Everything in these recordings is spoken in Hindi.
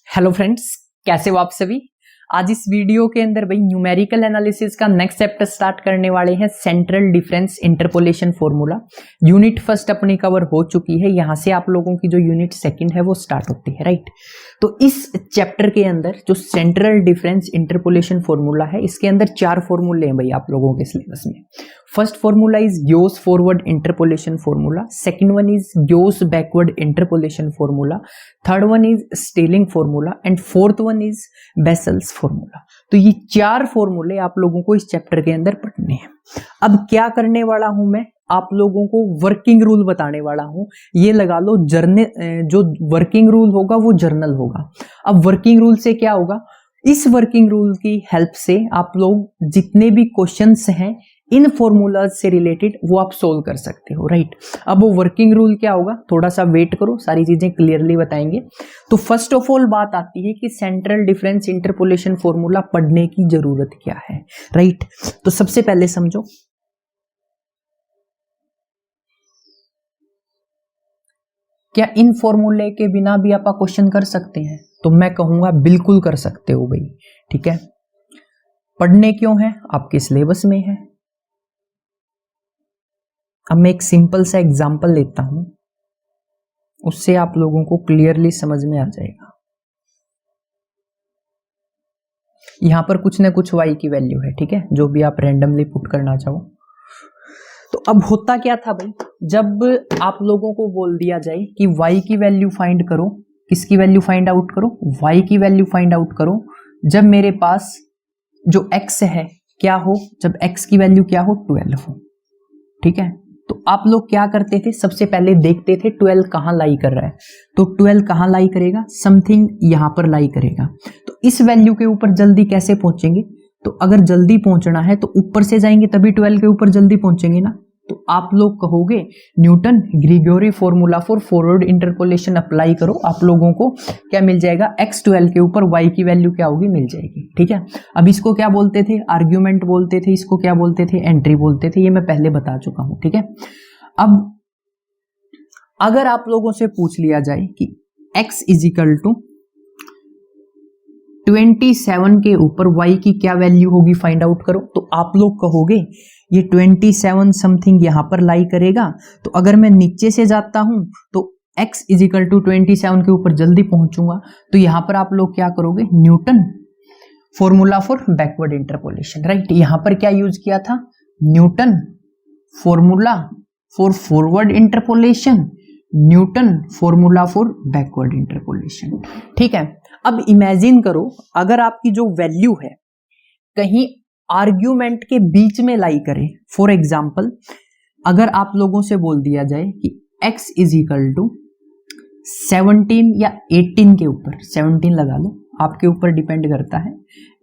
हेलो फ्रेंड्स, कैसे हो आप सभी। आज इस वीडियो के अंदर भाई न्यूमेरिकल एनालिसिस का नेक्स्ट चैप्टर स्टार्ट करने वाले हैं। Central difference interpolation formula unit first अपनी कवर हो चुकी है। यहां से आप लोगों की जो यूनिट सेकंड है वो स्टार्ट होती है, राइट। तो इस चैप्टर के अंदर जो सेंट्रल डिफरेंस इंटरपोलेशन फॉर्मूला है, इसके अंदर 4 फॉर्मूले हैं भाई आप लोगों के सिलेबस में। First formula is Gauss forward interpolation formula, second one is Gauss backward interpolation formula, third one is Stirling formula and fourth one is Bessel's formula. तो ये 4 फॉर्मूले आप लोगों को इस चैप्टर के अंदर पढ़ने हैं। अब क्या करने वाला हूं मैं, आप लोगों को वर्किंग रूल बताने वाला हूं। ये लगा लो जो वर्किंग रूल होगा वो जर्नल होगा। अब वर्किंग रूल से क्या होगा, इस वर्किंग रूल की हेल्प से आप लोग जितने भी क्वेश्चंस हैं इन फॉर्मूलाज से रिलेटेड वो आप सोल्व कर सकते हो, राइट। अब वो वर्किंग रूल क्या होगा, थोड़ा सा वेट करो, सारी चीजें क्लियरली बताएंगे। तो फर्स्ट ऑफ ऑल बात आती है कि सेंट्रल डिफरेंस इंटरपोलेशन फॉर्मूला पढ़ने की जरूरत क्या है, राइट। तो सबसे पहले समझो, क्या इन फॉर्मूले के बिना भी आप क्वेश्चन कर सकते हैं? तो मैं कहूंगा बिल्कुल कर सकते हो भाई, ठीक है। पढ़ने क्यों है, आपके सिलेबस में है। अब मैं एक सिंपल सा एग्जांपल लेता हूं, उससे आप लोगों को क्लियरली समझ में आ जाएगा। यहां पर कुछ ना कुछ y की वैल्यू है, ठीक है, जो भी आप रैंडमली पुट करना चाहो। तो अब होता क्या था भाई, जब आप लोगों को बोल दिया जाए कि y की वैल्यू फाइंड करो, किसकी वैल्यू फाइंड आउट करो, y की वैल्यू फाइंड आउट करो, जब मेरे पास जो x है क्या हो, जब x की वैल्यू क्या हो, 12 हो, ठीक है। तो आप लोग क्या करते थे, सबसे पहले देखते थे 12 कहां लाई कर रहा है। तो 12 कहां लाई करेगा, समथिंग यहां पर लाई करेगा। तो इस वैल्यू के ऊपर जल्दी कैसे पहुंचेंगे, तो अगर जल्दी पहुंचना है तो ऊपर से जाएंगे तभी 12 के ऊपर जल्दी पहुंचेंगे ना। तो आप लोग कहोगे Newton Gregory formula for forward interpolation apply करो, आप लोगों को क्या मिल जाएगा, x12 के ऊपर y की वैल्यू क्या होगी, मिल जाएगी, ठीक है। अब इसको क्या बोलते थे, आर्ग्यूमेंट बोलते थे, इसको क्या बोलते थे, एंट्री बोलते थे, ये मैं पहले बता चुका हूं, ठीक है। अब अगर आप लोगों से पूछ लिया जाए कि x इजिकल टू 27 के ऊपर y की क्या वैल्यू होगी, फाइंड आउट करो, तो आप लोग कहोगे ये 27 समथिंग यहां पर लाई करेगा। तो अगर मैं नीचे से जाता हूं तो x इजिकल टू 27 के ऊपर जल्दी पहुंचूंगा। तो यहां पर आप लोग क्या करोगे, Newton formula for backward interpolation, right. यहां पर क्या यूज किया था, Newton formula for forward interpolation, Newton formula for backward interpolation, ठीक है। अब इमेजिन करो, अगर आपकी जो वैल्यू है कहीं आर्ग्यूमेंट के बीच में लाई करे। फॉर एग्जाम्पल, अगर आप लोगों से बोल दिया जाए कि x इज इक्वल टू 17 या 18 के ऊपर, 17 लगा लो, आपके ऊपर डिपेंड करता है,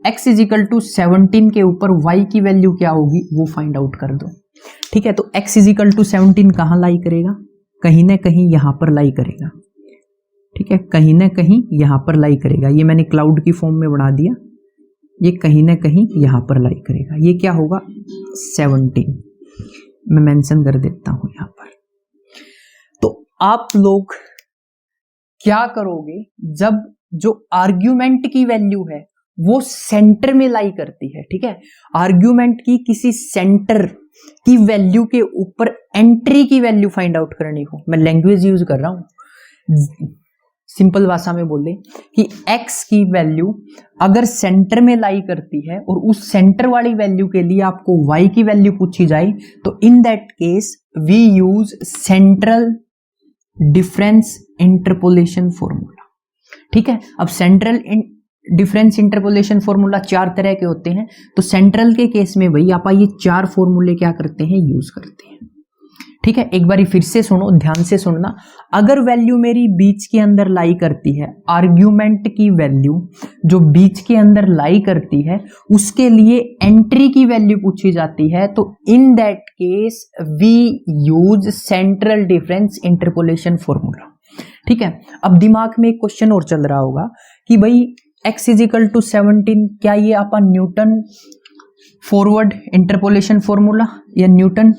x इज इक्वल टू 17 के ऊपर y की वैल्यू क्या होगी वो फाइंड आउट कर दो, ठीक है। तो x इज इक्वल टू 17 कहां लाई करेगा, कहीं ना कहीं यहां पर लाई करेगा, ठीक है, कहीं ना कहीं यहां पर लाई करेगा। ये मैंने क्लाउड की फॉर्म में बना दिया, ये कहीं ना कहीं यहां पर लाई करेगा। ये क्या होगा, 17 मैं मेंशन कर देता हूं यहां पर। तो आप लोग क्या करोगे, जब जो आर्ग्यूमेंट की वैल्यू है वो सेंटर में लाई करती है, ठीक है, आर्ग्यूमेंट की किसी सेंटर की वैल्यू के ऊपर एंट्री की वैल्यू फाइंड आउट करनी हो, मैं लैंग्वेज यूज कर रहा हूं, सिंपल भाषा में बोले कि x की वैल्यू अगर सेंटर में लाई करती है और उस सेंटर वाली वैल्यू के लिए आपको y की वैल्यू पूछी जाए, तो in that case we use central difference interpolation formula, ठीक है। अब सेंट्रल डिफरेंस इंटरपोलेशन फॉर्मूला 4 तरह के होते हैं। तो सेंट्रल के केस में भाई आप ये 4 फॉर्मूले क्या करते हैं, यूज करते हैं, ठीक है। एक बारी फिर से सुनो, ध्यान से सुनना। अगर वैल्यू मेरी बीच के अंदर लाई करती है, आर्ग्यूमेंट की वैल्यू जो बीच के अंदर लाई करती है उसके लिए एंट्री की वैल्यू पूछी जाती है, तो in that case we use central difference interpolation formula, ठीक है। अब दिमाग में एक क्वेश्चन और चल रहा होगा कि भाई x इजिकल टू 17, क्या ये अपन न्यूटन फॉरवर्ड इंटरपोलेशन फॉर्मूला या न्यूटन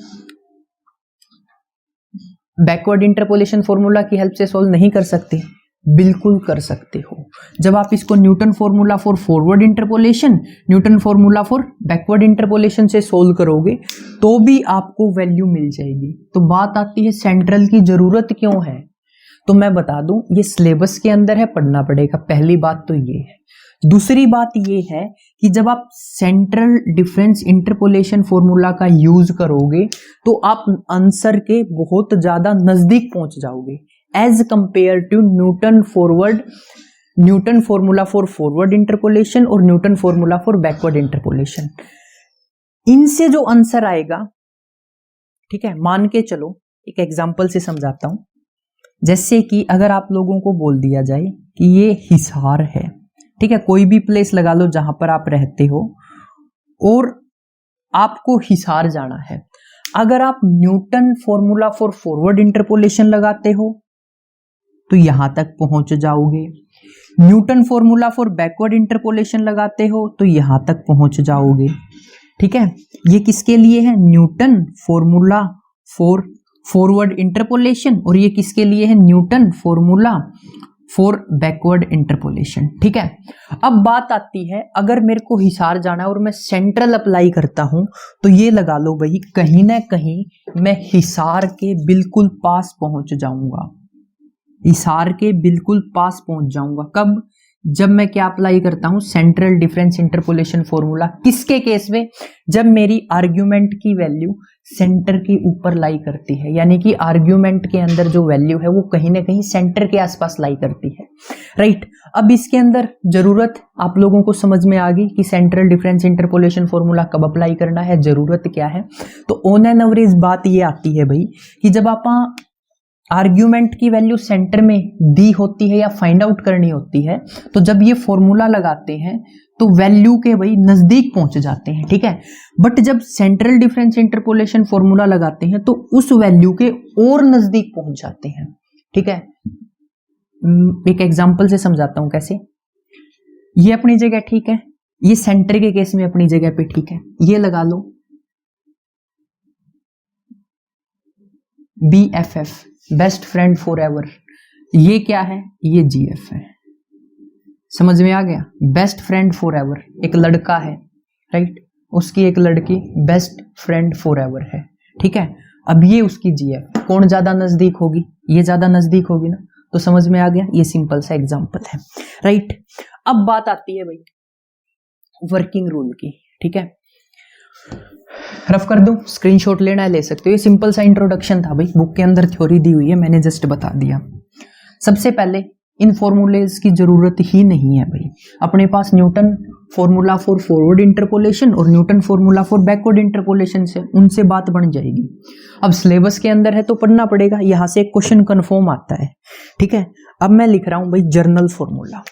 बैकवर्ड इंटरपोलेशन फॉर्मूला की हेल्प से सोल्व नहीं कर सकते? बिल्कुल कर सकते हो। जब आप इसको Newton formula for forward interpolation, Newton formula for backward interpolation से सोल्व करोगे तो भी आपको वैल्यू मिल जाएगी। तो बात आती है सेंट्रल की जरूरत क्यों है, तो मैं बता दूं ये सिलेबस के अंदर है, पढ़ना पड़ेगा। पहली बात तो ये है। दूसरी बात ये है कि जब आप सेंट्रल डिफरेंस इंटरपोलेशन फॉर्मूला का यूज करोगे तो आप आंसर के बहुत ज्यादा नजदीक पहुंच जाओगे as compared to Newton formula for forward interpolation और Newton formula for backward interpolation. इनसे जो आंसर आएगा, ठीक है, मान के चलो एक एग्जांपल से समझाता हूं। जैसे कि अगर आप लोगों को बोल दिया जाए कि ये हिसार है, ठीक है, कोई भी प्लेस लगा लो जहां पर आप रहते हो और आपको हिसार जाना है। अगर आप Newton formula for forward interpolation लगाते हो तो यहां तक पहुंच जाओगे। Newton formula for backward interpolation लगाते हो तो यहां तक पहुंच जाओगे। ठीक है, ये किसके लिए है? Newton formula for forward interpolation, और ये किसके लिए है? Newton formula for backward interpolation. ठीक है, अब बात आती है अगर मेरे को हिसार जाना है और मैं सेंट्रल अप्लाई करता हूं तो ये लगा लो भाई, कहीं ना कहीं मैं हिसार के बिल्कुल पास पहुंच जाऊंगा। हिसार के बिल्कुल पास पहुंच जाऊंगा कब? जब मैं क्या अप्लाई करता हूं? Central difference interpolation formula. किसके केस में? जब मेरी आर्ग्यूमेंट की वैल्यू सेंटर के ऊपर लाई करती है, यानी कि आर्ग्यूमेंट के अंदर जो वैल्यू है वो कहीं ना कहीं सेंटर के आसपास लाई करती है। राइट, अब इसके अंदर जरूरत आप लोगों को समझ में आ गई कि सेंट्रल डिफरेंस इंटरपोलेशन फॉर्मूला कब अप्लाई करना है, जरूरत क्या है। तो ऑन एन एवरेज बात ये आती है भाई कि जब आप आर्ग्यूमेंट की वैल्यू सेंटर में दी होती है या फाइंड आउट करनी होती है, तो जब ये फॉर्मूला लगाते हैं तो वैल्यू के भाई नजदीक पहुंच जाते हैं। ठीक है, बट जब सेंट्रल डिफरेंस इंटरपोलेशन फॉर्मूला लगाते हैं तो उस वैल्यू के और नजदीक पहुंच जाते हैं। ठीक है, एक एग्जांपल से समझाता हूं कैसे। ये अपनी जगह ठीक है, ये सेंटर के केस में अपनी जगह पे ठीक है। ये लगा लो BFF, best friend for ever. ये क्या है? ये GF है। समझ में आ गया? बेस्ट फ्रेंड फॉर एवर, एक लड़का है, राइट, उसकी एक लड़की बेस्ट फ्रेंड फॉर एवर है। ठीक है, अब ये उसकी GF, कौन ज्यादा नजदीक होगी? ये ज्यादा नजदीक होगी ना। तो समझ में आ गया, ये सिंपल सा एग्जांपल है। राइट, अब बात आती है भाई वर्किंग रूल की। ठीक है, रफ कर दूं, स्क्रीनशॉट लेना है ले सकते हो। ये सिंपल सा इंट्रोडक्शन था भाई, बुक के अंदर थ्योरी दी हुई है, मैंने जस्ट बता दिया। सबसे पहले इन फॉर्मूलेज की जरूरत ही नहीं है भाई, अपने पास Newton formula for forward interpolation और Newton formula for backward interpolation से उनसे बात बन जाएगी। अब सिलेबस के अंदर है तो पढ़ना पड़ेगा, यहां से एक क्वेश्चन कंफर्म आता है। ठीक है, अब मैं लिख रहा हूं भाई जर्नल फॉर्मूला,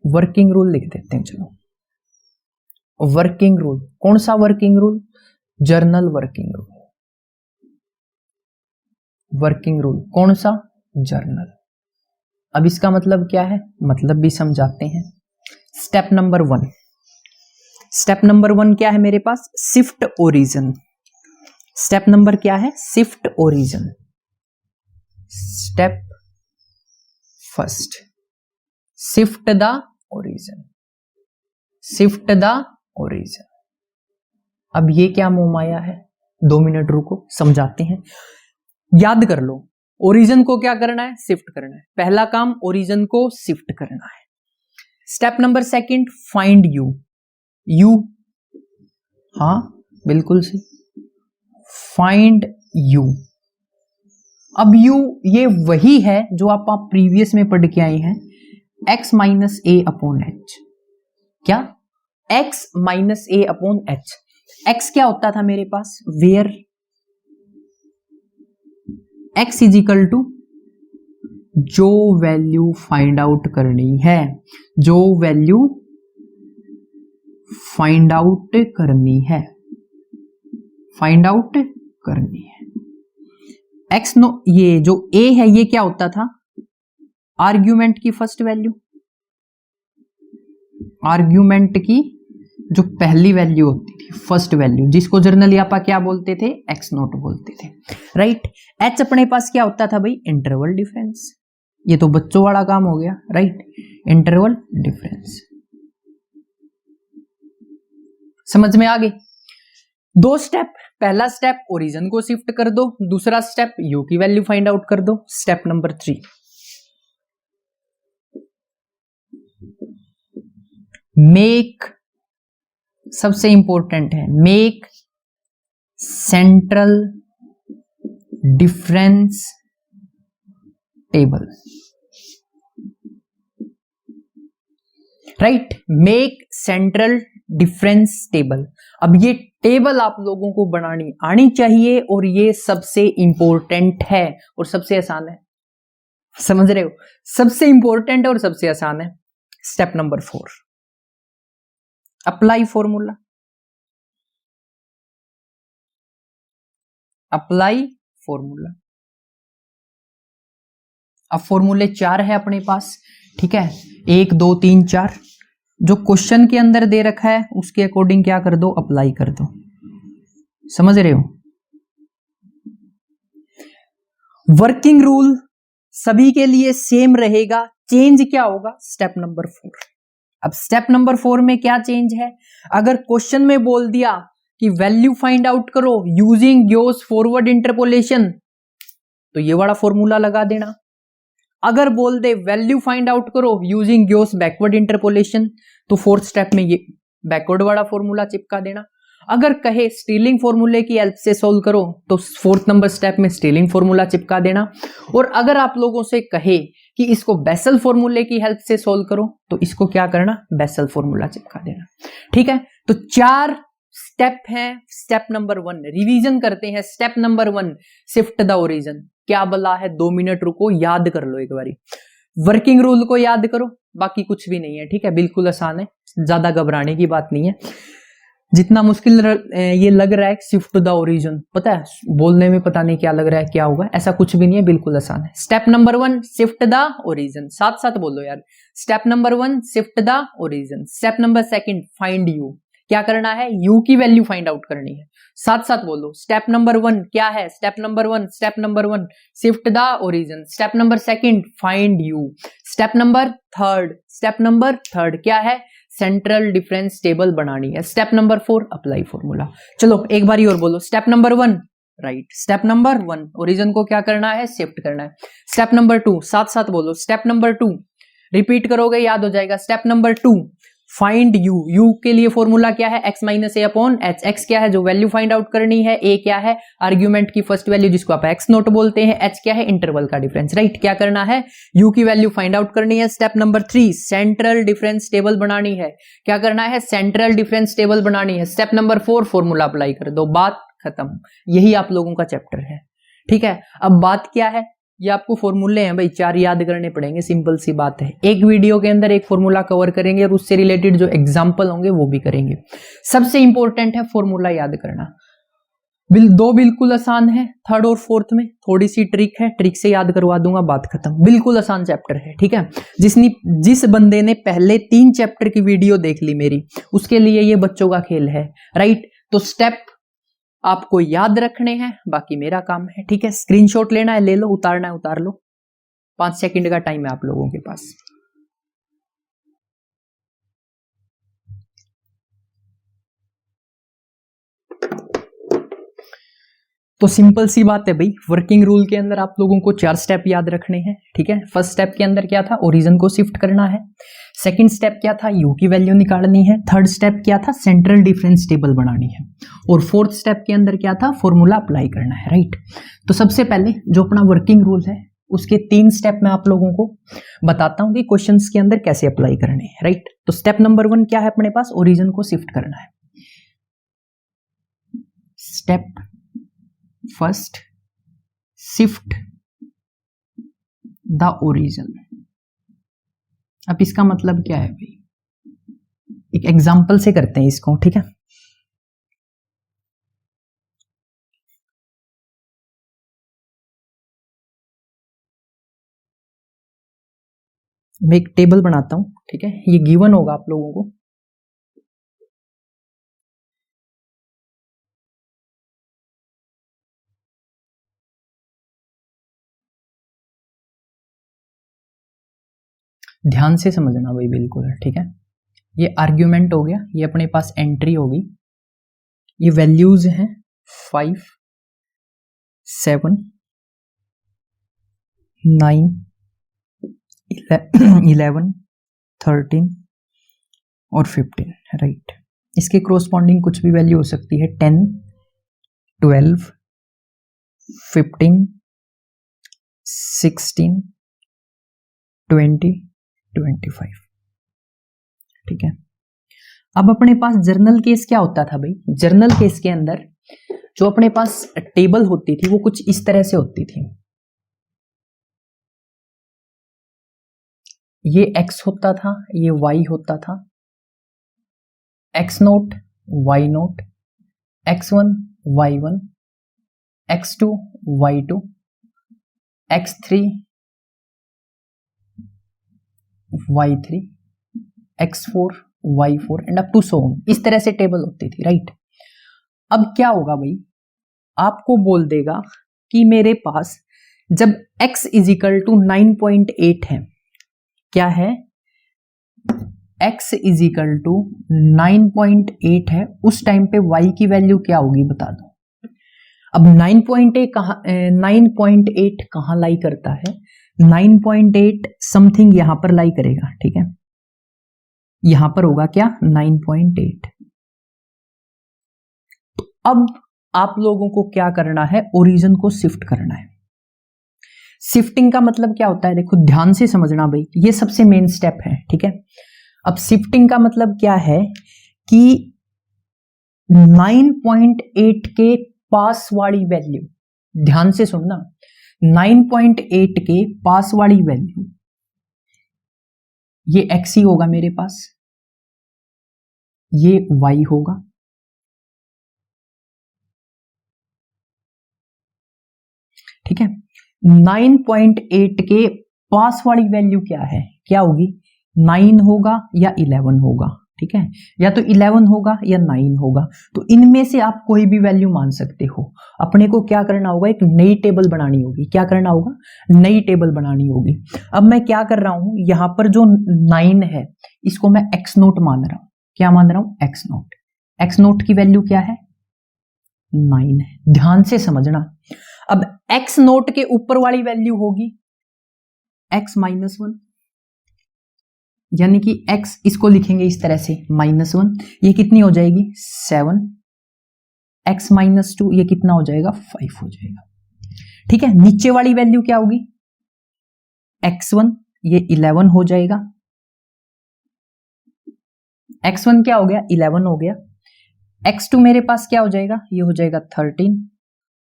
वर्किंग रूल लिख देते हैं। चलो, वर्किंग रूल, कौन सा working rule? Journal working rule. Working rule कौन सा? जर्नल। अब इसका मतलब क्या है? मतलब भी समझाते हैं। स्टेप नंबर 1, स्टेप नंबर 1 क्या है मेरे पास? Shift origin. स्टेप नंबर क्या है? Shift origin. Step first, shift the origin, shift the origin. अब ये क्या मोहमाया है? 2 मिनट रुको, समझाते हैं। याद कर लो, ओरिजिन को क्या करना है? शिफ्ट करना है। पहला काम ओरिजिन को शिफ्ट करना है। Step number 2, find you. You, हाँ बिल्कुल सही, फाइंड यू। अब यू ये वही है जो आप प्रीवियस में पढ़ के आए हैं, x minus a upon h। क्या? x minus a upon h। x क्या होता था मेरे पास? Where x is equal to जो वैल्यू फाइंड आउट करनी है, जो वैल्यू फाइंड आउट करनी है, फाइंड आउट करनी है। x नो, ये जो a है ये क्या होता था? आर्ग्यूमेंट की फर्स्ट वैल्यू, आर्ग्यूमेंट की जो पहली वैल्यू होती थी, फर्स्ट वैल्यू, जिसको जर्नली आप क्या बोलते थे? x नोट बोलते थे। राइट, h अपने पास क्या होता था भाई? Interval difference. ये तो बच्चों वाला काम हो गया, राइट। इंटरवल डिफरेंस समझ में आ गई। दो स्टेप, पहला स्टेप ओरिजिन को शिफ्ट कर दो, दूसरा स्टेप यू की वैल्यू फाइंड आउट कर दो। स्टेप नंबर 3, मेक, सबसे इंपॉर्टेंट है, make central difference table, right. Make central difference table. अब ये टेबल आप लोगों को बनानी आनी चाहिए और ये सबसे इंपॉर्टेंट है और सबसे आसान है, समझ रहे हो, सबसे इंपॉर्टेंट है और सबसे आसान है। Step number 4, apply formula, apply formula. अब फॉर्मूले 4 है अपने पास, ठीक है, 1 2 3 4। जो क्वेश्चन के अंदर दे रखा है उसके अकॉर्डिंग क्या कर दो, अप्लाई कर दो, समझ रहे हो। वर्किंग रूल सभी के लिए सेम रहेगा, चेंज क्या होगा, स्टेप नंबर 4। अब स्टेप नंबर 4 में क्या चेंज है, अगर क्वेश्चन में बोल दिया कि वैल्यू फाइंड आउट करो यूजिंग गॉस फॉरवर्ड इंटरपोलेशन, तो ये वाला फॉर्मूला लगा देना। अगर बोल दे वैल्यू फाइंड आउट करो यूजिंग गॉस बैकवर्ड इंटरपोलेशन, तो फोर्थ स्टेप में ये बैकवर्ड वाला फॉर्मूला चिपका देना। अगर कहे स्टीलिंग फॉर्मूले की हेल्प से सोल्व करो, तो फोर्थ नंबर स्टेप में स्टीलिंग फॉर्मूला चिपका देना। और अगर आप लोगों से कहे कि इसको बेसल फॉर्मूले की हेल्प से सोल्व करो, तो इसको क्या करना, बेसल फॉर्मूला चिपका देना, ठीक है। तो 4 स्टेप हैं। स्टेप नंबर 1 रिवीजन करते हैं। Step number 1, shift the origin. क्या बोला है, 2 मिनट रुको, याद कर लो एक बारी, वर्किंग रूल को याद करो, बाकी कुछ भी नहीं है, ठीक है, बिल्कुल आसान है, ज्यादा घबराने की बात नहीं है। जितना मुश्किल ये लग रहा है शिफ्ट टू द ओरिजिन, पता है बोलने में पता नहीं क्या लग रहा है, क्या होगा, ऐसा कुछ भी नहीं है, बिल्कुल आसान है। Step number 1 shift the origin, साथ साथ बोलो यार। Step number 1 shift the origin. Step number 2 find you, क्या करना है, यू की वैल्यू फाइंड आउट करनी है, साथ साथ बोलो। स्टेप नंबर 1 क्या है, step number 1 shift the origin. Step number 2 find you. Step number 3 क्या है, सेंट्रल डिफरेंस टेबल बनानी है। Step number 4 apply formula. चलो एक बारी और बोलो। Step number 1 right, step number 1 origin को क्या करना है, शिफ्ट करना है। स्टेप नंबर 2 साथ साथ बोलो। स्टेप नंबर 2 रिपीट करोगे याद हो जाएगा। Step number 2 find you, you के लिए फॉर्मूला क्या है, x माइनस ए अपॉन एच। एक्स क्या है, जो वैल्यू फाइंड आउट करनी है, ए क्या है आर्ग्यूमेंट की फर्स्ट वैल्यू जिसको आप एक्स नोट बोलते हैं, एच क्या है इंटरवल का डिफरेंस, राइट। क्या करना है, यू की वैल्यू फाइंड आउट करनी है। Step number 3 central difference table बनानी है। क्या करना है, सेंट्रल डिफरेंस टेबल बनानी है। स्टेप नंबर 4 फॉर्मूला अप्लाई कर दो, बात खत्म। यही आप लोगों का चैप्टर है, ठीक है। अब बात क्या है, ये आपको फॉर्मूले हैं भाई, 4 याद करने पड़ेंगे, सिंपल सी बात है। एक वीडियो के अंदर एक फॉर्मूला कवर करेंगे और उससे रिलेटेड जो एग्जांपल होंगे वो भी करेंगे। सबसे इंपॉर्टेंट है फॉर्मूला याद करना। दो बिल्कुल आसान है, थर्ड और फोर्थ में थोड़ी सी ट्रिक है, ट्रिक से याद करवा दूंगा, बात खत्म। बिल्कुल आसान चैप्टर है, ठीक है। जिस बंदे ने पहले 3 चैप्टर की वीडियो देख ली मेरी, उसके लिए ये बच्चों का खेल है, राइट। तो स्टेप आपको याद रखने हैं, बाकी मेरा काम है, ठीक है। स्क्रीनशॉट लेना है ले लो, उतारना है उतार लो, 5 सेकंड का टाइम है आप लोगों के पास। तो सिंपल सी बात है भाई, वर्किंग रूल के अंदर आप लोगों को 4 स्टेप याद रखने हैं, ठीक है। फर्स्ट स्टेप के अंदर क्या था, ओरिजिन को शिफ्ट करना है। सेकंड स्टेप क्या था, यू की वैल्यू निकालनी है। थर्ड स्टेप क्या था, सेंट्रल डिफरेंस टेबल बनानी है। और फोर्थ स्टेप के अंदर क्या था, फॉर्मूला अप्लाई करना है, राइट। तो सबसे पहले जो अपना वर्किंग रूल है उसके 3 स्टेप मैं आप लोगों को बताता हूं कि क्वेश्चंस के अंदर कैसे अप्लाई करने हैं, राइट। तो स्टेप नंबर 1 क्या है अपने पास, ओरिजिन को शिफ्ट करना है। Step first shift the origin. अब इसका मतलब क्या है भाई, एक एग्जांपल से करते हैं इसको, ठीक है। मैं एक टेबल बनाता हूं, ठीक है, ये गिवन होगा आप लोगों को। ध्यान से समझना भाई, बिल्कुल, ठीक है। ये आर्ग्यूमेंट हो गया, ये अपने पास एंट्री होगी, ये वैल्यूज हैं 5, 7, 9, 11, 13 और 15, राइट। इसके कोरोस्पॉन्डिंग कुछ भी वैल्यू हो सकती है, 10, 12, 15, 16, 20, 25, ठीक है। अब अपने पास जर्नल केस क्या होता था भाई? जर्नल केस के अंदर जो अपने पास टेबल होती थी वो कुछ इस तरह से होती थी। ये x होता था, ये y होता था, x naught, y naught, x1, y1, x2, y2, x3, y3, x4, y4 and up to so on. इस तरह से टेबल होती थी, राइट। अब क्या होगा भाई, आपको बोल देगा कि मेरे पास जब x इजिकल टू 9.8 है, क्या है, x इजिकल टू 9.8 है, उस टाइम पे y की वैल्यू क्या होगी बता दो। अब 9.8 कहां लाई करता है? 9.8 समथिंग यहां पर लाई करेगा, ठीक है। यहां पर होगा क्या, 9.8। तो अब आप लोगों को क्या करना है, ओरिजिन को शिफ्ट करना है। शिफ्टिंग का मतलब क्या होता है, देखो ध्यान से समझना भाई, ये सबसे मेन स्टेप है, ठीक है। अब शिफ्टिंग का मतलब क्या है कि 9.8 के पास वाली वैल्यू, ध्यान से सुनना, 9.8 के पास वाली वैल्यू, ये x ही होगा मेरे पास, ये y होगा, ठीक है। 9.8 के पास वाली वैल्यू क्या है, क्या होगी, 9 होगा या 11 होगा, ठीक है। या तो 11 होगा या 9 होगा, तो इनमें से आप कोई भी वैल्यू मान सकते हो। अपने को क्या करना होगा, एक नई टेबल बनानी होगी। क्या करना होगा, नई टेबल बनानी होगी। अब मैं क्या कर रहा हूं, यहां पर जो 9 है इसको मैं x नोट मान रहा हूं। क्या मान रहा हूं, x नोट। x नोट की वैल्यू क्या है, 9 है। ध्यान से समझना। अब x नोट के ऊपर वाली वैल्यू होगी x -1, यानी कि x इसको लिखेंगे इस तरह से -1, ये कितनी हो जाएगी 7, x -2 ये कितना हो जाएगा 5 हो जाएगा, ठीक है। नीचे वाली वैल्यू क्या होगी, x1 ये 11 हो जाएगा, x1 क्या हो गया 11 हो गया, x2 मेरे पास क्या हो जाएगा, ये हो जाएगा 13,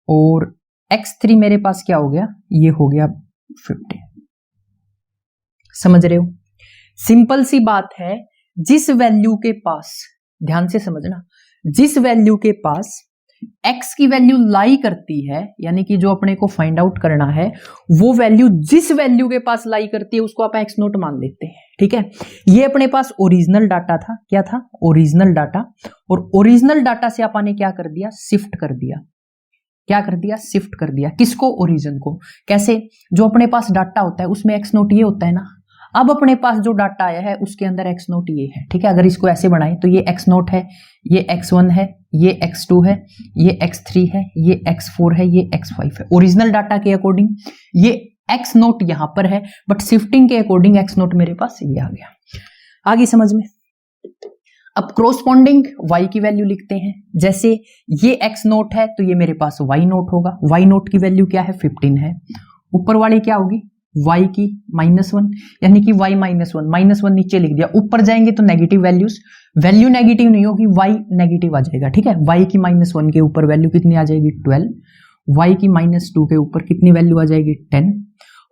और x3 मेरे पास क्या हो गया, ये हो गया 15। समझ रहे हो, सिंपल सी बात है। जिस वैल्यू के पास, ध्यान से समझना, जिस वैल्यू के पास x की वैल्यू लाई करती है, यानी कि जो अपने को फाइंड आउट करना है, वो वैल्यू जिस वैल्यू के पास लाई करती है उसको आप x नोट मान लेते हैं, ठीक है। ये अपने पास ओरिजिनल डाटा था, क्या था, ओरिजिनल डाटा। और ओरिजिनल डाटा से आपने क्या कर दिया, शिफ्ट कर दिया। क्या कर दिया, शिफ्ट कर दिया। किसको, ओरिजिन को। कैसे, जो अपने पास डाटा होता है उसमें x नोट ये होता है ना। अब अपने पास जो डाटा आया है उसके अंदर x नोट ये है, ठीक है। अगर इसको ऐसे बनाएं तो ये x नोट है, ये x1 है, ये x2 है, ये x3 है, ये x4 है, ये x5 है। ओरिजिनल डाटा के अकॉर्डिंग ये x नोट यहां पर है, बट शिफ्टिंग के अकॉर्डिंग x नोट मेरे पास ये आ गया। आगे समझ में। अब क्रोस्पॉन्डिंग y की वैल्यू लिखते हैं। जैसे ये x नोट है तो ये मेरे पास y नोट होगा। y नोट की वैल्यू क्या है, 15 है। ऊपर वाली क्या होगी, y की -1, यानी कि y -1 नीचे लिख दिया। ऊपर जाएंगे तो नेगेटिव वैल्यूज, वैल्यू नेगेटिव नहीं होगी, y नेगेटिव आ जाएगा, ठीक है। y की -1 के ऊपर वैल्यू कितनी आ जाएगी 12, y की -2 के ऊपर कितनी वैल्यू आ जाएगी 10,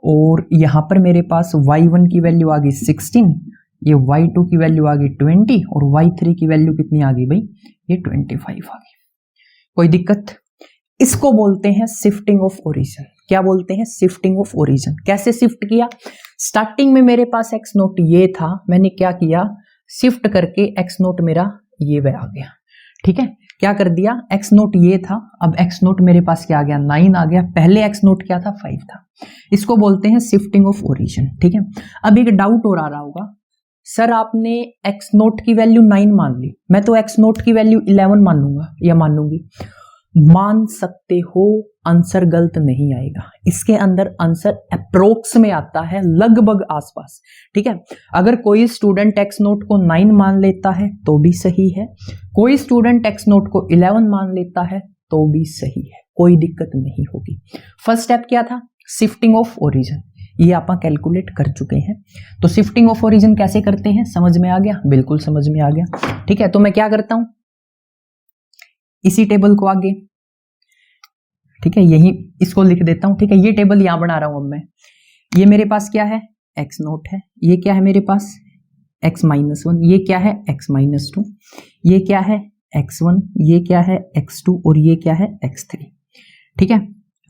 और यहां पर मेरे पास y1 की वैल्यू आ गई 16, ये y2 की वैल्यू आ गई 20, और y3 की वैल्यू कितनी आ गई भाई, ये 25 आ गई। कोई दिक्कत। इसको बोलते हैं शिफ्टिंग ऑफ ओरिजिन। क्या बोलते हैं, शिफ्टिंग ऑफ ओरिजिन। कैसे शिफ्ट किया, स्टार्टिंग में मेरे पास x नोट ये था, मैंने क्या किया, शिफ्ट करके x नोट मेरा ये आ गया, ठीक है। क्या कर दिया, एक्स नोट ये था, अब एक्स नोट मेरे पास क्या आ गया, 9 आ गया, पहले एक्स नोट क्या था, 5 था। इसको बोलते हैं शिफ्टिंग ऑफ ओरिजिन। ठीक है, अब एक डाउट और आ रहा होगा, सर आपने एक्स नोट की वैल्यू 9 मान ली, मैं तो एक्स नोट की वैल्यू 11 मानूंगा या मानूंगी। मान सकते हो, आंसर गलत नहीं आएगा, इसके अंदर आंसर अप्रोक्स में आता है, लगभग आसपास। ठीक है, अगर कोई स्टूडेंट एक्स नोट को 9 मान लेता है तो भी सही है, कोई स्टूडेंट एक्स नोट को 11 मान लेता है तो भी सही है, कोई दिक्कत नहीं होगी। फर्स्ट स्टेप क्या था, शिफ्टिंग ऑफ ओरिजिन, ये आप कैलकुलेट कर चुके हैं। तो शिफ्टिंग ऑफ ओरिजिन कैसे करते हैं, समझ में आ गया, बिल्कुल समझ में आ गया। ठीक है, तो मैं क्या करता हूं, इसी टेबल को आगे, ठीक है, यही इसको लिख देता हूं। ठीक है, ये टेबल यहां बना रहा हूं अब मैं, ये मेरे पास क्या है, एक्स नोट है, ये क्या है मेरे पास, x-1, ये क्या है, x-2, ये क्या है, x1, ये क्या है, x2, और ये क्या है, x3। ठीक है,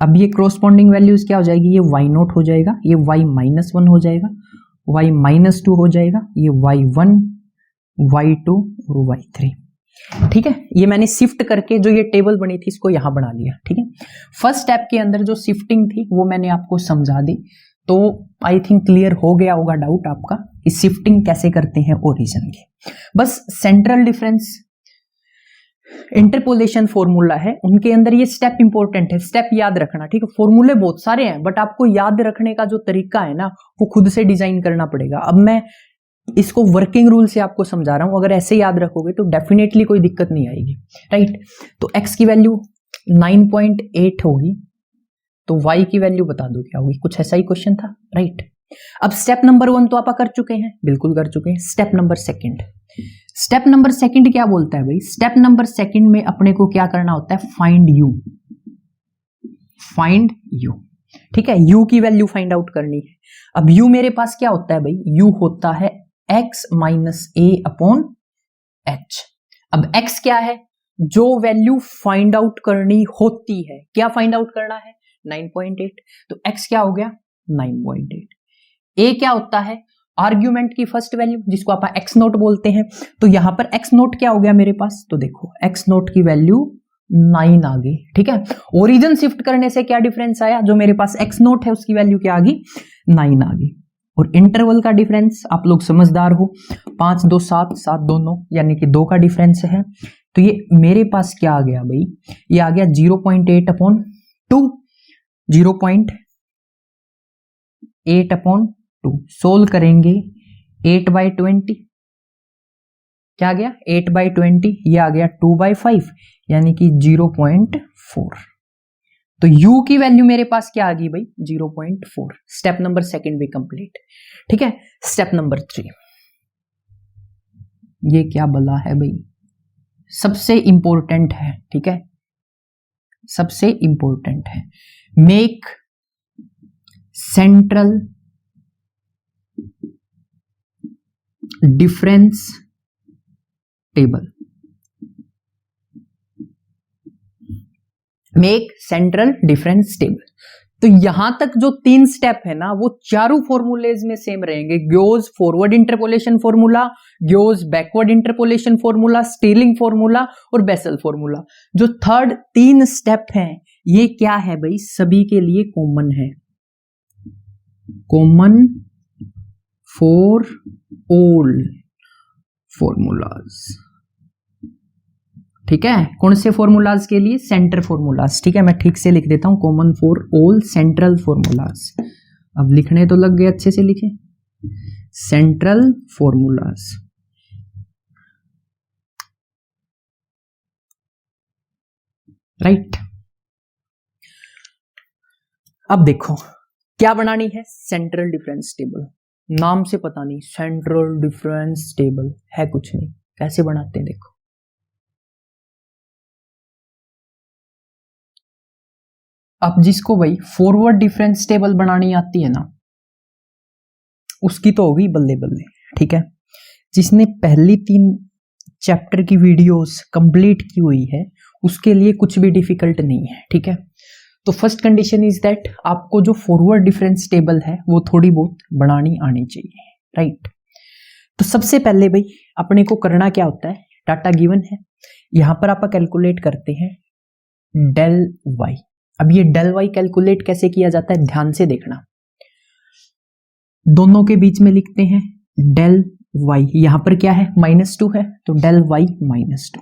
अब ये क्रॉसपॉन्डिंग वैल्यूज क्या हो जाएगी, ये y0 हो जाएगा, ये y-1 हो जाएगा, y-2 हो जाएगा, ये y1, y2 और y3। ठीक है, ये मैंने शिफ्ट करके जो ये टेबल बनी थी इसको यहां बना लिया। ठीक है, फर्स्ट स्टेप के अंदर जो शिफ्टिंग थी वो मैंने आपको समझा दी, तो आई थिंक क्लियर हो गया होगा डाउट आपका कि शिफ्टिंग कैसे करते हैं ओरिजिन की। बस सेंट्रल डिफरेंस इंटरपोलेशन फॉर्मूला है, उनके अंदर ये स्टेप इंपॉर्टेंट है, स्टेप याद रखना। ठीक है, फॉर्मूले बहुत सारे हैं बट आपको याद रखने का जो तरीका है ना वो खुद से डिजाइन करना पड़ेगा। अब मैं इसको वर्किंग रूल से आपको समझा रहा हूं, अगर ऐसे याद रखोगे तो डेफिनेटली कोई दिक्कत नहीं आएगी। राइट, तो x की वैल्यू 9.8 होगी, तो y की वैल्यू बता दो क्या होगी, कुछ ऐसा ही क्वेश्चन था। राइट, अब स्टेप नंबर 1 तो आप कर चुके हैं, बिल्कुल कर चुके हैं। स्टेप नंबर सेकंड क्या बोलता है भाई, स्टेप नंबर सेकंड में अपने को क्या करना होता है, फाइंड u। ठीक है, u की वैल्यू फाइंड आउट करनी है। अब u मेरे पास क्या होता है भाई, u होता है x minus a upon h। अब x क्या है, जो वैल्यू फाइंड आउट करनी होती है, क्या फाइंड आउट करना है, 9.8, तो x क्या हो गया 9.8। a क्या होता है, आर्ग्यूमेंट की फर्स्ट वैल्यू जिसको आप x नोट बोलते हैं, तो यहां पर x नोट क्या हो गया मेरे पास, तो देखो x नोट की वैल्यू 9 आ गई। ठीक है, ओरिजिन शिफ्ट करने से क्या डिफरेंस आया, जो मेरे पास x नोट है उसकी वैल्यू क्या आ गई, 9 आ गई। और इंटरवल का डिफरेंस आप लोग समझदार हो, 5 2 7 7 2 9 यानी कि 2 का डिफरेंस है, तो ये मेरे पास क्या आ गया भाई, ये आ गया 0.8 अपॉन 2, 0.8 अपॉन 2। सोल्व करेंगे 8/20 क्या आ गया, 8/20, ये आ गया 2/5 यानी कि 0.4। तो u की वैल्यू मेरे पास क्या आ गई भाई, 0.4। स्टेप नंबर सेकंड भी कंप्लीट। ठीक है, स्टेप नंबर 3, ये क्या बला है भाई, सबसे इंपॉर्टेंट है। ठीक है, सबसे इंपॉर्टेंट है, make central difference table. Make central difference table. तो यहां तक जो 3 स्टेप है ना वो चारों फॉर्मूलेज में सेम रहेंगे, Gauss forward interpolation formula, Gauss backward interpolation formula, Stirling formula और बेसल फॉर्मूला। जो थर्ड 3 स्टेप हैं ये क्या है भाई, सभी के लिए कॉमन है, कॉमन फॉर ऑल फॉर्मूलाज। ठीक है, कौन से फॉर्मूलाज के लिए, सेंटर फॉर्मूलाज। ठीक है, मैं ठीक से लिख देता हूं, common for all central formulas. अब लिखने तो लग गए, अच्छे से लिखे, सेंट्रल फॉर्मूलाज। राइट, अब देखो क्या बनानी है, सेंट्रल डिफरेंस टेबल। नाम से पता नहीं, सेंट्रल डिफरेंस टेबल है कुछ नहीं, कैसे बनाते हैं देखो। अब जिसको भाई फॉरवर्ड डिफरेंस टेबल बनानी आती है ना उसकी तो होगी बल्ले बल्ले। ठीक है, जिसने पहली 3 चैप्टर की वीडियोस कंप्लीट की हुई है उसके लिए कुछ भी डिफिकल्ट नहीं है। ठीक है, तो फर्स्ट कंडीशन इज दैट आपको जो फॉरवर्ड डिफरेंस टेबल है वो थोड़ी बहुत बनानी आनी चाहिए। राइट, तो सबसे पहले भाई अपने को करना क्या होता है, डाटा गिवन है, यहां पर आप कैलकुलेट करते हैं डेल वाई। अब ये डेल वाई कैलकुलेट कैसे किया जाता है ध्यान से देखना। दोनों के बीच में लिखते हैं डेल वाई, यहां पर क्या है -2 है तो डेल वाई -2।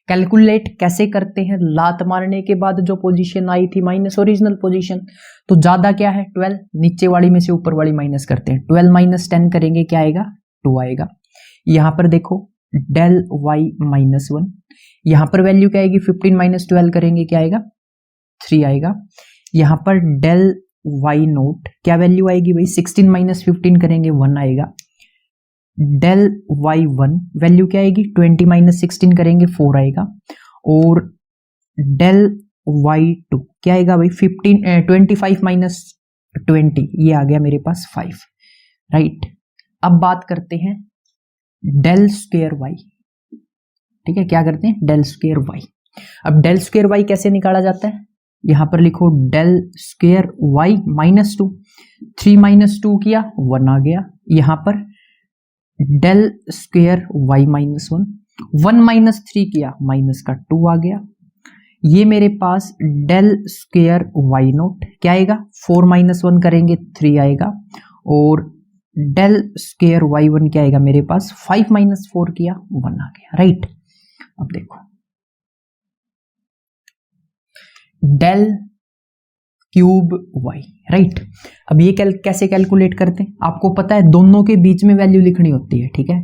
कैलकुलेट कैसे करते हैं, लात मारने के बाद जो पोजीशन आई थी माइनस ओरिजिनल पोजीशन, तो ज्यादा क्या है 12, नीचे वाली में से ऊपर वाली माइनस करते हैं, 12 - 10 करेंगे क्या आएगा 2 आएगा। यहां पर देखो डेल वाई -1, यहां पर वैल्यू क्या आएगी 15 - 12 करेंगे क्या आएगा 3 आएगा। यहां पर डेल वाई नोट क्या वैल्यू आएगी भाई 16 - 15 करेंगे 1 आएगा। डेल वाई 1 वैल्यू क्या आएगी 20 - 16 करेंगे 4 आएगा। और डेल वाई 2 क्या आएगा भाई 25 - 20 ये आ गया मेरे पास 5, राइट। अब बात करते हैं डेल स्क्वायर वाई, ठीक है, क्या करते हैं डेल स्क्वायर वाई। अब डेल स्क्वायर वाई कैसे निकाला जाता है, यहां पर लिखो डेल स्क्वायर वाई -2, 3 - 2 किया 1 आ गया। यहां पर डेल स्क्वायर वाई -1, 1 - 3 किया माइनस का 2 आ गया। ये मेरे पास डेल स्क्वायर वाई नोट क्या आएगा 4 - 1 करेंगे 3 आएगा। और डेल स्क्वायर वाई 1 क्या आएगा मेरे पास 5 - 4 किया 1 आ गया, राइट। अब देखो डेल क्यूब वाई, राइट। अब ये कैसे कैलकुलेट करते हैं, आपको पता है दोनों के बीच में वैल्यू लिखनी होती है, ठीक है।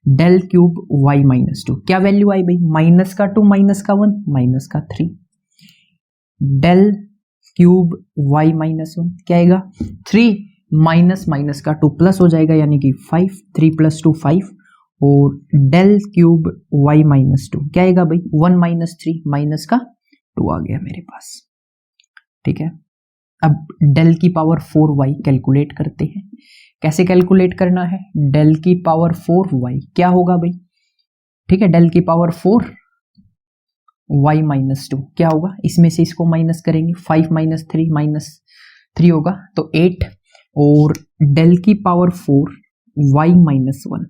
डेल क्यूब वाई -2 क्या वैल्यू आई भाई -2 -1 -3। डेल क्यूब वाई -1 क्या आएगा 3 -2 प्लस हो जाएगा यानी कि 5, 3 + 2 5। और डेल क्यूब वाई -2 क्या आएगा भाई 1 - 3 -2 आ गया मेरे पास, ठीक है। अब डेल की पावर 4 वाई कैलकुलेट करते हैं। कैसे कैलकुलेट करना है, डेल की पावर 4 वाई क्या होगा भाई, ठीक है, डेल की पावर 4 वाई -2 क्या होगा, इसमें से इसको माइनस करेंगे 5 - 3 होगा तो 8। और डेल की पावर 4 वाई -1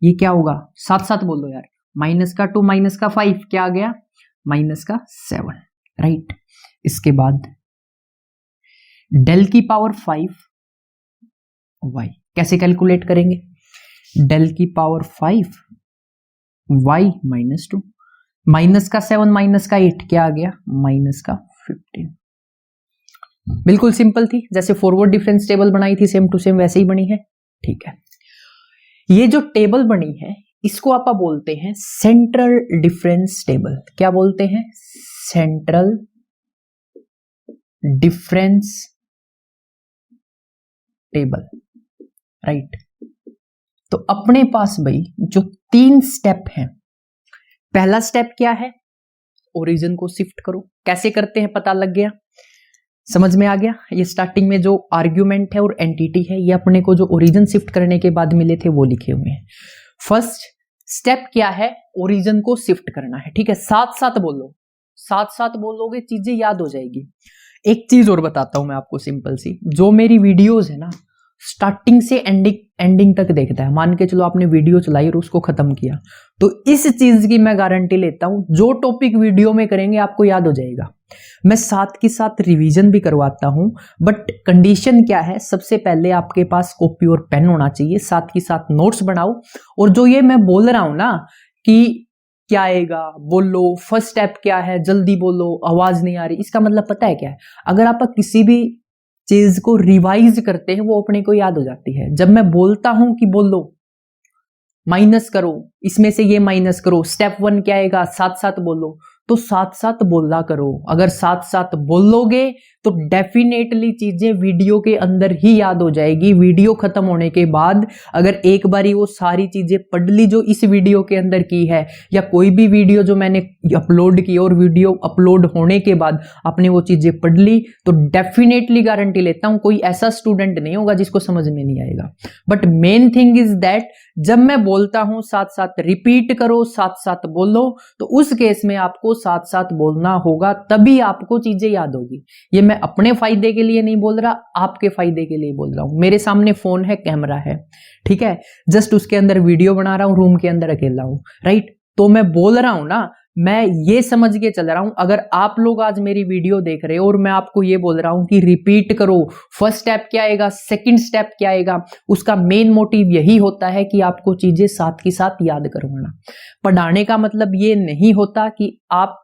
ये क्या होगा, साथ साथ बोलो यार, -2 -5 क्या आ गया -7, राइट। इसके बाद डेल की पावर 5 वाई कैसे कैलकुलेट करेंगे, डेल की पावर 5 वाई -2 -7 -8 क्या आ गया -15। बिल्कुल सिंपल थी, जैसे फॉरवर्ड डिफरेंस टेबल बनाई थी सेम टू सेम वैसे ही बनी है, ठीक है। ये जो टेबल बनी है इसको आप बोलते हैं सेंट्रल डिफरेंस टेबल। क्या बोलते हैं, सेंट्रल डिफरेंस टेबल, राइट। तो अपने पास भाई जो 3 स्टेप हैं, पहला स्टेप क्या है, ओरिजिन को शिफ्ट करो। कैसे करते हैं पता लग गया, समझ में आ गया। ये स्टार्टिंग में जो आर्ग्यूमेंट है और एंटिटी है ये अपने को जो ओरिजिन शिफ्ट करने के बाद मिले थे वो लिखे हुए हैं। फर्स्ट स्टेप क्या है, ओरिजिन को शिफ्ट करना है, ठीक है। साथ साथ बोलो, साथ साथ बोलोगे चीजें याद हो जाएगी। एक चीज और बताता हूं मैं आपको सिंपल सी, जो मेरी वीडियोस है ना स्टार्टिंग से एंडिंग तक देखता है, मान के चलो आपने वीडियो चलाई और उसको खत्म किया, तो इस चीज की मैं गारंटी लेता हूं जो टॉपिक वीडियो में करेंगे आपको याद हो जाएगा। मैं साथ के साथ रिवीजन भी करवाता हूं, बट कंडीशन क्या है, सबसे पहले आपके पास कॉपी और पेन होना चाहिए, साथ ही साथ नोट्स बनाओ। और जो ये मैं बोल रहा हूं ना कि क्या आएगा बोलो, फर्स्ट स्टेप क्या है जल्दी बोलो, आवाज नहीं आ रही, इसका मतलब पता है क्या है, अगर आप किसी भी चीज को रिवाइज करते हैं वो अपने को याद हो जाती है। जब मैं बोलता हूं कि बोलो माइनस करो, इसमें से ये माइनस करो, स्टेप 1 क्या आएगा, साथ साथ बोलो, तो साथ साथ बोला करो। अगर साथ साथ बोलोगे तो डेफिनेटली चीजें वीडियो के अंदर ही याद हो जाएगी। वीडियो खत्म होने के बाद अगर एक बारी वो सारी चीजें पढ़ ली जो इस वीडियो के अंदर की है, या कोई भी वीडियो जो मैंने अपलोड की और वीडियो अपलोड होने के बाद आपने वो चीजें पढ़ ली, तो डेफिनेटली गारंटी लेता हूं कोई ऐसा स्टूडेंट नहीं होगा जिसको समझ में नहीं आएगा। But main thing is that जब मैं बोलता हूं साथ साथ रिपीट करो, साथ साथ बोलो, तो उस केस में आपको साथ साथ बोलना होगा, तभी आपको चीजें याद होगी। ये मैं अपने फायदे के लिए नहीं बोल रहा, आपके फायदे के लिए बोल रहा हूं। मेरे सामने फोन है, कैमरा है, ठीक है, जस्ट उसके अंदर वीडियो बना रहा हूं, रूम के अंदर अकेला हूं, राइट। तो मैं बोल रहा हूं ना, मैं ये समझ के चल रहा हूं, अगर आप लोग आज मेरी वीडियो देख रहे हो और मैं आपको ये बोल रहा हूं कि रिपीट करो, फर्स्ट स्टेप क्या आएगा, सेकंड स्टेप क्या आएगा, उसका मेन मोटिव यही होता है कि आपको चीजें साथ के साथ याद करवाना। पढ़ाने का मतलब ये नहीं होता कि आप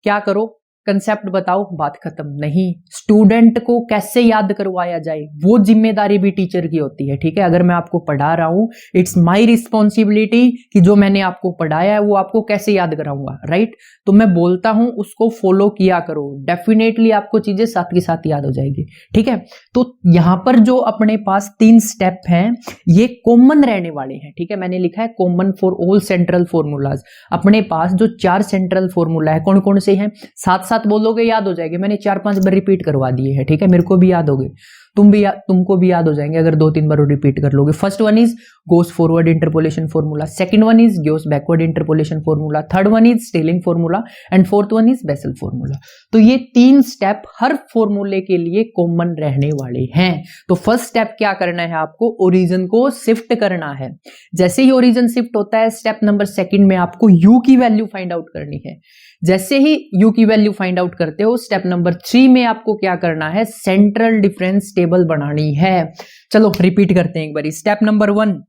क्या करो, कंसेप्ट बताओ, बात खत्म। नहीं, स्टूडेंट को कैसे याद करवाया जाए वो जिम्मेदारी भी टीचर की होती है। ठीक है, अगर मैं आपको पढ़ा रहा हूं, इट्स माय रिस्पॉन्सिबिलिटी कि जो मैंने आपको पढ़ाया है वो आपको कैसे याद कराऊंगा, राइट। तो मैं बोलता हूं उसको फॉलो किया करो, डेफिनेटली आपको चीजें साथ के साथ याद हो जाएगी। ठीक है, तो यहां पर जो अपने पास 3 स्टेप हैं ये कॉमन रहने वाले हैं। ठीक है, मैंने लिखा है common for all central formulas. अपने पास जो 4 सेंट्रल फॉर्मूला है कौन कौन से हैं, साथ बोलोगे याद हो जाएंगे। मैंने 4-5 बार रिपीट करवा दिए हैं। ठीक है, मेरे को भी याद हो गए, तुमको भी याद हो जाएंगे अगर 2-3 बार रिपीट कर लोगे। First one is Gauss forward interpolation formula, second one is Gauss backward interpolation formula, third one is Stirling formula and fourth one is Bessel formula. तो ये 3 स्टेप हर फॉर्मूले के लिए कॉमन रहने वाले हैं। तो फर्स्ट स्टेप क्या करना है, आपको ओरिजिन को शिफ्ट करना है। जैसे ही ओरिजिन शिफ्ट होता है, स्टेप नंबर सेकंड में आपको यू की वैल्यू फाइंड आउट करनी है। जैसे ही यू की वैल्यू फाइंड आउट करते हो, स्टेप नंबर 3 में आपको क्या करना है, सेंट्रल डिफरेंस टेबल बनानी है। चलो रिपीट करते हैं एक बार। स्टेप नंबर 1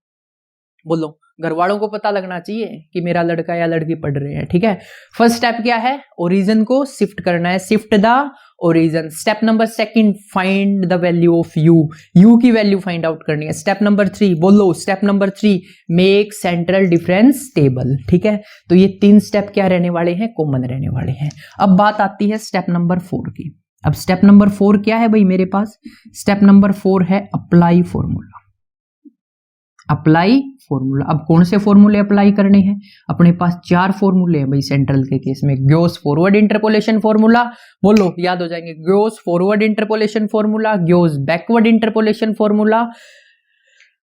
बोलो, घर वालों को पता लगना चाहिए कि मेरा लड़का या लड़की पढ़ रहे हैं। ठीक है, फर्स्ट स्टेप क्या है, ओरिजिन को शिफ्ट करना है, shift the origin. Step number second, find the value of you, you की वैल्यू फाइंड आउट करनी है। स्टेप नंबर 3 बोलो, step number 3 make central difference table. ठीक है, तो ये 3 स्टेप क्या रहने वाले हैं, कॉमन रहने वाले हैं। अब बात आती है स्टेप नंबर 4 की। अब स्टेप नंबर 4 क्या है भाई मेरे पास, स्टेप नंबर 4 है अप्लाई फॉर्मूला। अप्लाई फॉर्मूला, अब कौन से फॉर्मूले अप्लाई करने हैं, अपने पास 4 फॉर्मूले हैं भाई सेंट्रल के केस में। गॉस फॉरवर्ड इंटरपोलेशन फॉर्मूला, बोलो याद हो जाएंगे, Gauss forward interpolation formula, Gauss backward interpolation formula,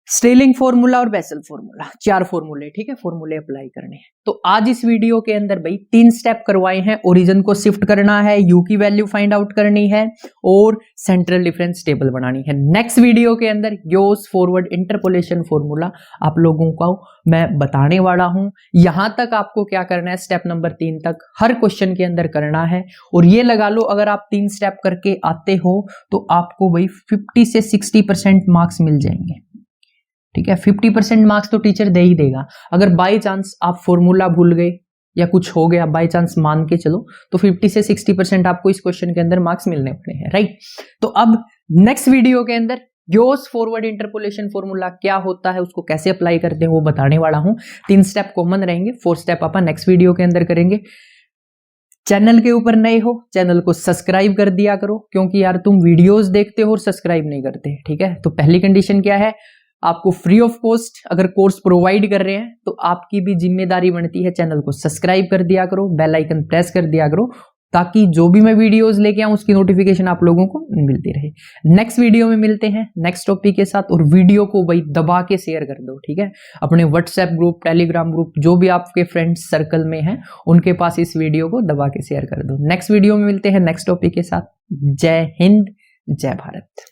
Stirling formula और बेसल फॉर्मूला, 4 फॉर्मूले। ठीक है, फॉर्मूले अप्लाई करने हैं। तो आज इस वीडियो के अंदर भाई 3 स्टेप करवाए हैं, ओरिजिन को शिफ्ट करना है, यू की वैल्यू फाइंड आउट करनी है और सेंट्रल डिफरेंस टेबल बनानी है। नेक्स्ट वीडियो के अंदर गॉस फॉरवर्ड इंटरपोलेशन फॉर्मूला आप लोगों को मैं बताने वाला हूं। यहां तक आपको क्या करना है, स्टेप नंबर 3 तक हर क्वेश्चन के अंदर करना है। और ये लगा लो, अगर आप 3 स्टेप करके आते हो तो आपको भाई 50 से 60% मार्क्स मिल जाएंगे। ठीक है, 50% मार्क्स तो टीचर दे ही देगा। अगर बाय चांस आप फॉर्मूला भूल गए या कुछ हो गया, बाय चांस मान के चलो, तो 50 से 60% आपको इस क्वेश्चन के अंदर मार्क्स मिलने वाले हैं, राइट। तो अब नेक्स्ट वीडियो के अंदर गॉस फॉरवर्ड इंटरपोलेशन फॉर्मूला क्या होता है, उसको कैसे अप्लाई करते हैं वो बताने वाला हूं। 3 स्टेप कॉमन रहेंगे, 4 स्टेप अपन नेक्स्ट वीडियो के अंदर करेंगे। चैनल के ऊपर नए हो, चैनल को सब्सक्राइब कर दिया करो, क्योंकि यार तुम वीडियोस देखते हो और सब्सक्राइब नहीं करते। ठीक है, तो पहली कंडीशन क्या है, आपको फ्री ऑफ कॉस्ट अगर कोर्स प्रोवाइड कर रहे हैं तो आपकी भी जिम्मेदारी बनती है चैनल को सब्सक्राइब कर दिया करो, बेल आइकन प्रेस कर दिया करो, ताकि जो भी मैं वीडियोस लेके आऊं उसकी नोटिफिकेशन आप लोगों को मिलती रहे। नेक्स्ट वीडियो में मिलते हैं नेक्स्ट टॉपिक के साथ, और वीडियो को भाई दबा के शेयर कर दो। ठीक है, अपने व्हाट्सएप ग्रुप, टेलीग्राम ग्रुप, जो भी आपके फ्रेंड्स सर्कल में हैं उनके पास इस वीडियो को दबा के शेयर कर दो। नेक्स्ट वीडियो में मिलते हैं नेक्स्ट टॉपिक के साथ। जय हिंद, जय भारत।